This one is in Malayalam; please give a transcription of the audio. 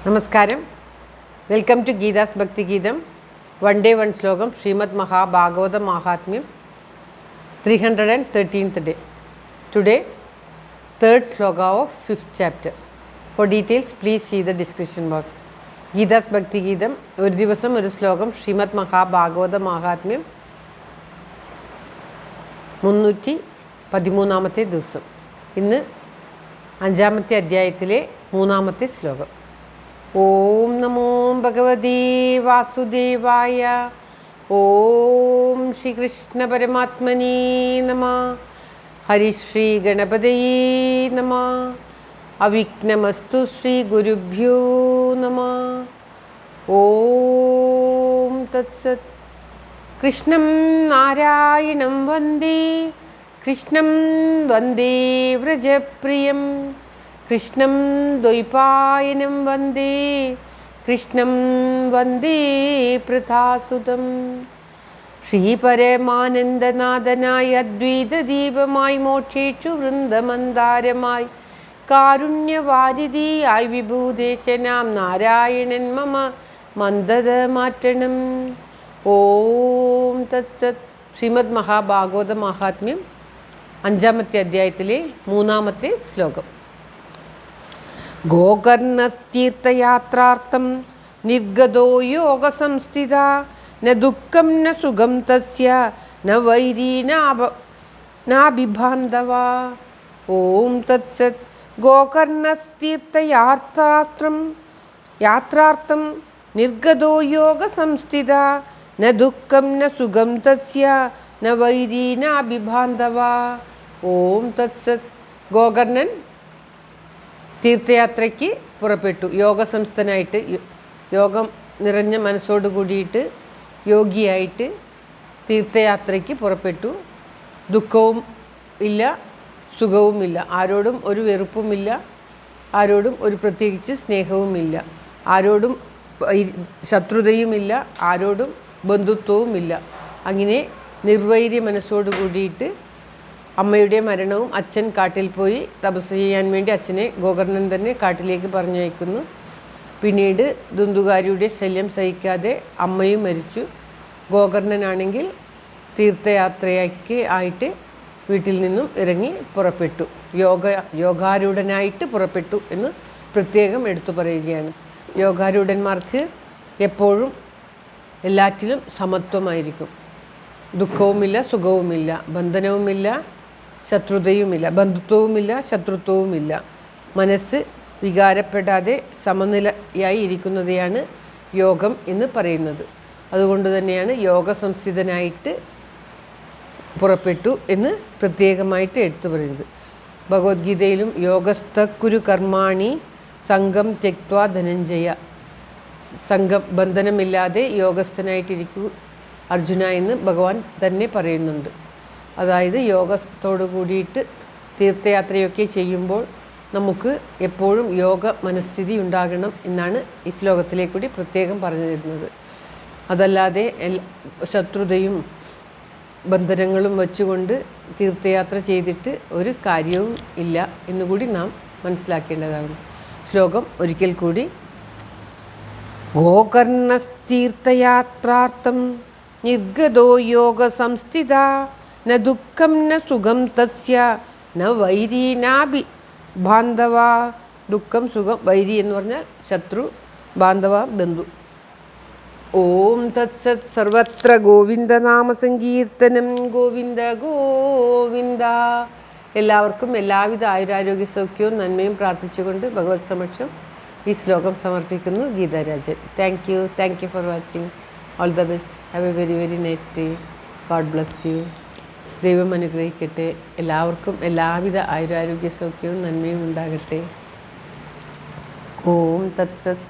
നമസ്കാരം. വെൽക്കം ടു ഗീതാസ് ഭക്തി ഗീതം. വൺ ഡേ വൺ ശ്ലോകം. ശ്രീമദ് മഹാഭാഗവത മഹാത്മ്യം 313th day. Today, third sloka of 5th chapter. For details, please see the description box. Geetha's ഭക്തി ഗീതം ഒരു ദിവസം ഒരു ശ്ലോകം. ശ്രീമദ് മഹാഭാഗവത മഹാത്മ്യം 313ാമത്തെ ദിവസം. ഇന്ന് 5ാമത്തെ അധ്യായത്തിലെ 3ാമത്തെ ശ്ലോകം. ഓം നമോ ഭഗവതേ വാസുദേവായ. ഓം ശ്രീകൃഷ്ണ പരമാത്മനേ നമഃ. ഹരിശ്രീ ഗണപതയേ നമഃ. അവിഘ്നമസ്തു ശ്രീ ഗുരുഭ്യോ നമഃ. ഓം തത്സത്. കൃഷ്ണം നാരായണം വന്ദേ കൃഷ്ണം വന്ദേ വ്രജപ്രിയം കൃഷ്ണം ദ്വൈപായനം വന്ദേ കൃഷ്ണം വന്ദേ പൃഥാസുതം. ശ്രീപരമാനന്ദനാഥനായി അദ്വൈതദീപമായി മോക്ഷേക്ഷു വൃന്ദമന്ദാരമായി കാരുണ്യവാരിധിയായി വിഭൂദേശനാം നാരായണൻ മമ മന്ദത മാറ്റണം. ഓം തത്സത്. ശ്രീമദ് മഹാഭാഗവത മഹാത്മ്യം 5ാമത്തെ അധ്യായത്തിലെ 3ാമത്തെ ശ്ലോകം. ഗോകർണതീർത്ഥയാത്രാർത്ഥം നിർഗതോ യോഗസംസ്ഥിത ന ദുഃഖം ന സുഖം തസ്യ ന വൈരീ നാഭിബാന്ധവ. ഓം തത്സത്. ഗോകർണതീർത്ഥയാത്രാർത്ഥം നിർഗതോ യോഗസംസ്ഥിത ന ദുഃഖം ന സുഖം തസ്യ ന വൈരീ നാഭിബാന്ധവ. ഓം തത്സത്. ഗോകർണൻ തീർത്ഥയാത്രയ്ക്ക് പുറപ്പെട്ടു. യോഗസംസ്ഥനായിട്ട്, യോഗം നിറഞ്ഞ മനസ്സോട് കൂടിയിട്ട് യോഗിയായിട്ട് തീർത്ഥയാത്രയ്ക്ക് പുറപ്പെട്ടു. ദുഃഖവും ഇല്ല, സുഖവുമില്ല. ആരോടും ഒരു വെറുപ്പുമില്ല, ആരോടും ഒരു പ്രത്യേകിച്ച് സ്നേഹവുമില്ല, ആരോടും ശത്രുതയുമില്ല, ആരോടും ബന്ധുത്വവുമില്ല. അങ്ങനെ നിർവൈര്യ മനസ്സോട് കൂടിയിട്ട് അമ്മയുടെ മരണവും അച്ഛൻ കാട്ടിൽ പോയി തപസ് ചെയ്യാൻ വേണ്ടി അച്ഛനെ ഗോകർണൻ തന്നെ കാട്ടിലേക്ക് പറഞ്ഞയക്കുന്നു. പിന്നീട് ദുന്ദുകാരിയുടെ ശല്യം സഹിക്കാതെ അമ്മയും മരിച്ചു. ഗോകർണനാണെങ്കിൽ തീർത്ഥയാത്രയ്ക്ക് ആയിട്ട് വീട്ടിൽ നിന്നും ഇറങ്ങി പുറപ്പെട്ടു. യോഗാരൂഢനായിട്ട് പുറപ്പെട്ടു എന്ന് പ്രത്യേകം എടുത്തു പറയുകയാണ്. യോഗാരൂഢന്മാർക്ക് എപ്പോഴും എല്ലാറ്റിലും സമത്വമായിരിക്കും. ദുഃഖവുമില്ല, സുഖവുമില്ല, ബന്ധനവുമില്ല, ശത്രുതയുമില്ല, ബന്ധുത്വവുമില്ല, ശത്രുത്വവുമില്ല. മനസ്സ് വികാരപ്പെടാതെ സമനിലയായി ഇരിക്കുന്നതെയാണ് യോഗം എന്ന് പറയുന്നത്. അതുകൊണ്ട് തന്നെയാണ് യോഗസംസ്ഥിതനായിട്ട് പുറപ്പെട്ടു എന്ന് പ്രത്യേകമായിട്ട് എടുത്തു പറയുന്നത്. ഭഗവത്ഗീതയിലും യോഗസ്ഥക്കുരു കർമാണി സംഘം ത്യക്ത്വാ ധനഞ്ജയ. സംഘം ബന്ധനമില്ലാതെ യോഗസ്ഥനായിട്ടിരിക്കൂ അർജുന എന്ന് ഭഗവാൻ തന്നെ പറയുന്നുണ്ട്. അതായത് യോഗത്തോടു കൂടിയിട്ട് തീർത്ഥയാത്രയൊക്കെ ചെയ്യുമ്പോൾ നമുക്ക് എപ്പോഴും യോഗ മനസ്ഥിതി ഉണ്ടാകണം എന്നാണ് ഈ ശ്ലോകത്തിലെ കൂടി പ്രത്യേകം പറഞ്ഞു തരുന്നത്. അതല്ലാതെ ശത്രുതയും ബന്ധനങ്ങളും വച്ചുകൊണ്ട് തീർത്ഥയാത്ര ചെയ്തിട്ട് ഒരു കാര്യവും ഇല്ല എന്നുകൂടി നാം മനസ്സിലാക്കേണ്ടതാണ്. ശ്ലോകം ഒരിക്കൽ കൂടി. ഗോകർണതീർത്ഥയാത്രാർത്ഥം നിർഗതോ യോഗസംസ്ഥിത ന ദുഃഖം ന സുഖം തസ്യ ന വൈരീ നാഭിബാന്ധവ. ദുഃഖം, സുഖം, വൈരി എന്ന് പറഞ്ഞാൽ ശത്രു, ബാന്ധവ ബന്ധു. ഓം തത്സത്. സർവത്ര ഗോവിന്ദനാമ സങ്കീർത്തനം. ഗോവിന്ദ ഗോവിന്ദ. എല്ലാവർക്കും എല്ലാവിധ ആയുരാരോഗ്യ സൗഖ്യവും നന്മയും പ്രാർത്ഥിച്ചുകൊണ്ട് ഭഗവത് സമക്ഷം ഈ ശ്ലോകം സമർപ്പിക്കുന്നു. Geetha Rajan. Thank you for watching. All the best. Have A very very nice day. God bless you. ദൈവം അനുഗ്രഹിക്കട്ടെ. എല്ലാവർക്കും എല്ലാവിധ ആയുരാരോഗ്യ സൗഖ്യവും നന്മയും ഉണ്ടാകട്ടെ. ഓം തത്സത്.